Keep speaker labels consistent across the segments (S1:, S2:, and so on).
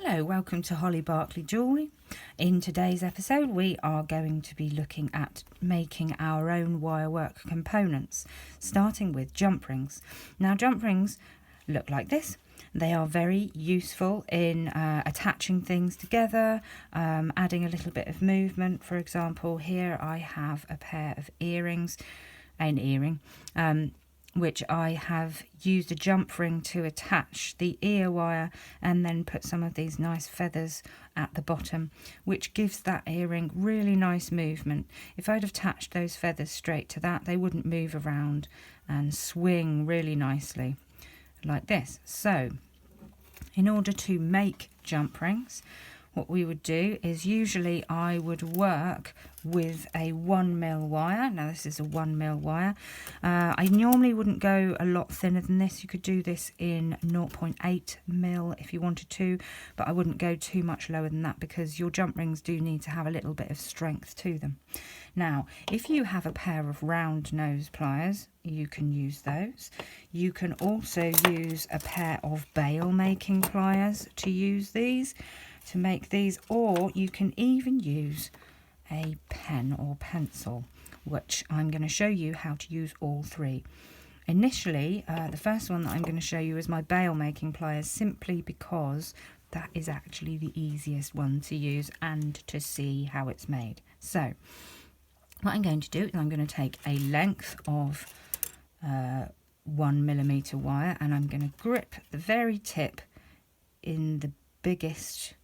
S1: Hello, welcome to Holly Barkley Jewellery. In today's episode we are going to be looking at making our own wirework components, starting with jump rings. Now jump rings look like this. They are very useful in attaching things together, adding a little bit of movement. For example, here I have a pair of earrings, an earring, which I have used a jump ring to attach the ear wire and then put some of these nice feathers at the bottom, which gives that earring really nice movement. If I'd have attached those feathers straight to that, they wouldn't move around and swing really nicely like this. So in order to make jump rings, what we would do is usually I would work with a 1mm wire. Now this is a 1mm wire. I normally wouldn't go a lot thinner than this. You could do this in 0.8mm if you wanted to, but I wouldn't go too much lower than that because your jump rings do need to have a little bit of strength to them. Now if you have a pair of round nose pliers, you can use those. You can also use a pair of bail making pliers to use these, to make these, or you can even use a pen or pencil, which I'm going to show you how to use all three. Initially, the first one that I'm going to show you is my bail making pliers, simply because that is actually the easiest one to use and to see how it's made. So what I'm going to do is I'm going to take a length of 1mm wire and I'm going to grip the very tip in the biggest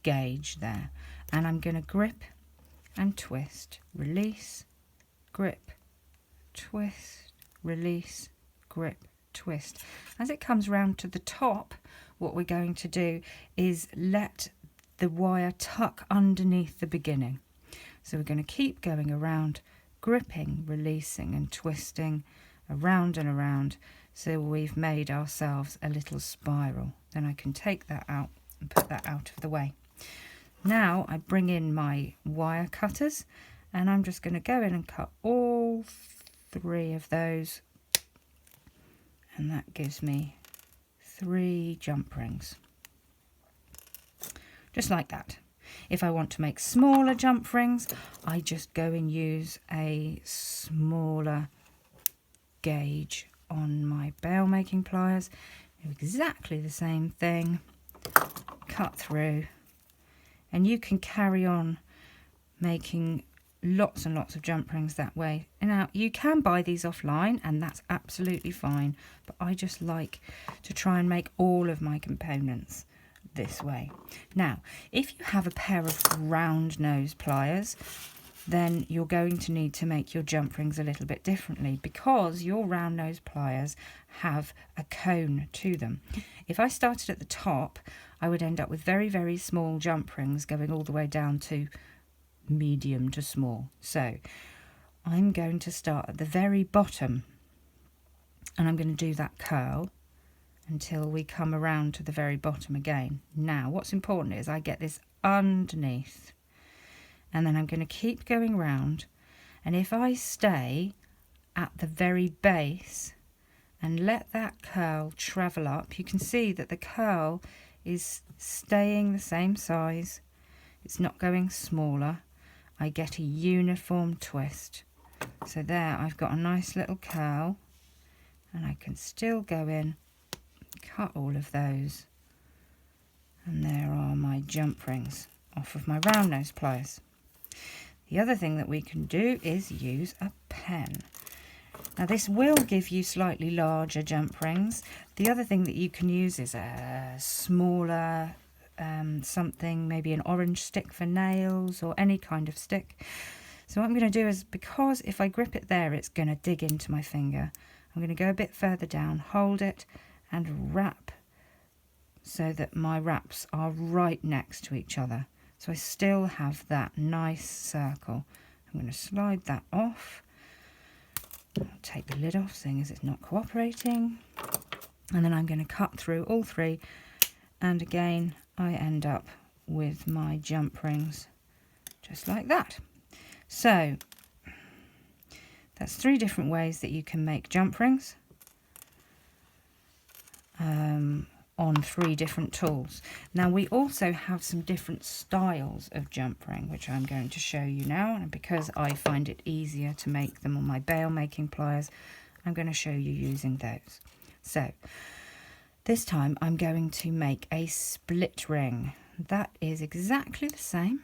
S1: gauge there, and I'm going to grip and twist, release, grip, twist, release, grip, twist. As it comes round to the top, what we're going to do is let the wire tuck underneath the beginning. So we're going to keep going around, gripping, releasing and twisting around and around, so we've made ourselves a little spiral. Then I can take that out and put that out of the way. Now I bring in my wire cutters and I'm just going to go in and cut all three of those, and that gives me 3 jump rings, just like that. If I want to make smaller jump rings, I just go and use a smaller gauge on my bail making pliers. Do exactly the same thing, cut through, and you can carry on making lots and lots of jump rings that way. Now you can buy these offline and that's absolutely fine, but I just like to try and make all of my components this way. Now if you have a pair of round nose pliers, then you're going to need to make your jump rings a little bit differently, because your round nose pliers have a cone to them. If I started at the top, I would end up with very, very small jump rings going all the way down to medium to small. So I'm going to start at the very bottom and I'm going to do that curl until we come around to the very bottom again. Now what's important is I get this underneath, and then I'm going to keep going round, and if I stay at the very base and let that curl travel up, you can see that the curl is staying the same size, it's not going smaller. I get a uniform twist. So there I've got a nice little curl, and I can still go in, cut all of those, and there are my jump rings off of my round nose pliers. The other thing that we can do is use a pen. Now this will give you slightly larger jump rings. The other thing that you can use is a smaller something, maybe an orange stick for nails or any kind of stick. So what I'm going to do is, because if I grip it there it's going to dig into my finger, I'm going to go a bit further down, hold it and wrap so that my wraps are right next to each other. So I still have that nice circle. I'm going to slide that off. I'll take the lid off, seeing as it's not cooperating. And then I'm going to cut through all 3. And again, I end up with my jump rings just like that. So that's 3 different ways that you can make jump rings. on 3 different tools. Now we also have some different styles of jump ring, which I'm going to show you now, and because I find it easier to make them on my bail making pliers, I'm going to show you using those. So this time I'm going to make a split ring. That is exactly the same.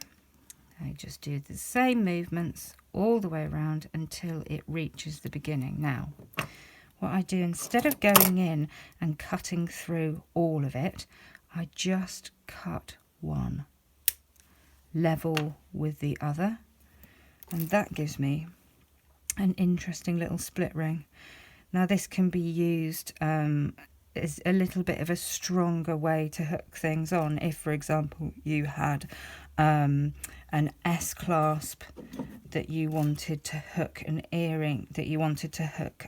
S1: I just do the same movements all the way around until it reaches the beginning. Now what I do, instead of going in and cutting through all of it, I just cut one level with the other, and that gives me an interesting little split ring. Now this can be used as a little bit of a stronger way to hook things on. If, for example, you had an S-clasp that you wanted to hook an earring, that you wanted to hook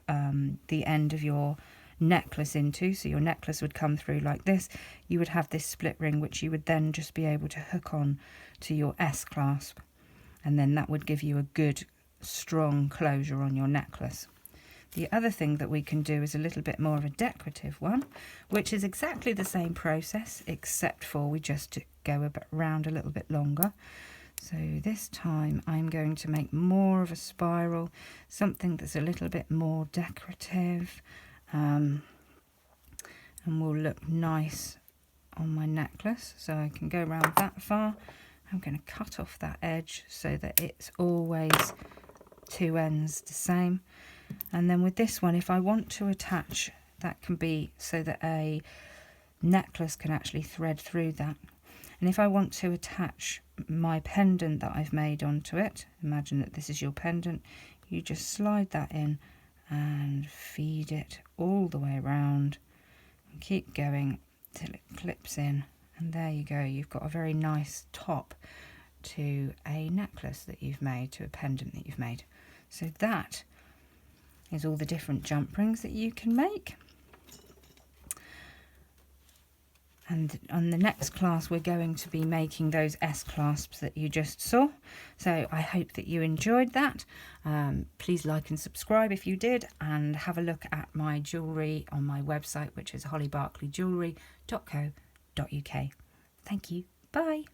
S1: the end of your necklace into, so your necklace would come through like this, you would have this split ring which you would then just be able to hook on to your S-clasp, and then that would give you a good strong closure on your necklace. The other thing that we can do is a little bit more of a decorative one, which is exactly the same process, except for we just go around a little bit longer. So this time I'm going to make more of a spiral, something that's a little bit more decorative, and will look nice on my necklace. So I can go around that far. I'm going to cut off that edge so that it's always 2 ends the same. And then with this one, if I want to attach, that can be so that a necklace can actually thread through that. And if I want to attach my pendant that I've made onto it, imagine that this is your pendant, you just slide that in and feed it all the way around and keep going till it clips in. And there you go, you've got a very nice top to a necklace that you've made, to a pendant that you've made. So that is all the different jump rings that you can make. And on the next class we're going to be making those S-clasps that you just saw. So I hope that you enjoyed that. Please like and subscribe if you did, and have a look at my jewellery on my website, which is hollybarkleyjewellery.co.uk. Thank you. Bye.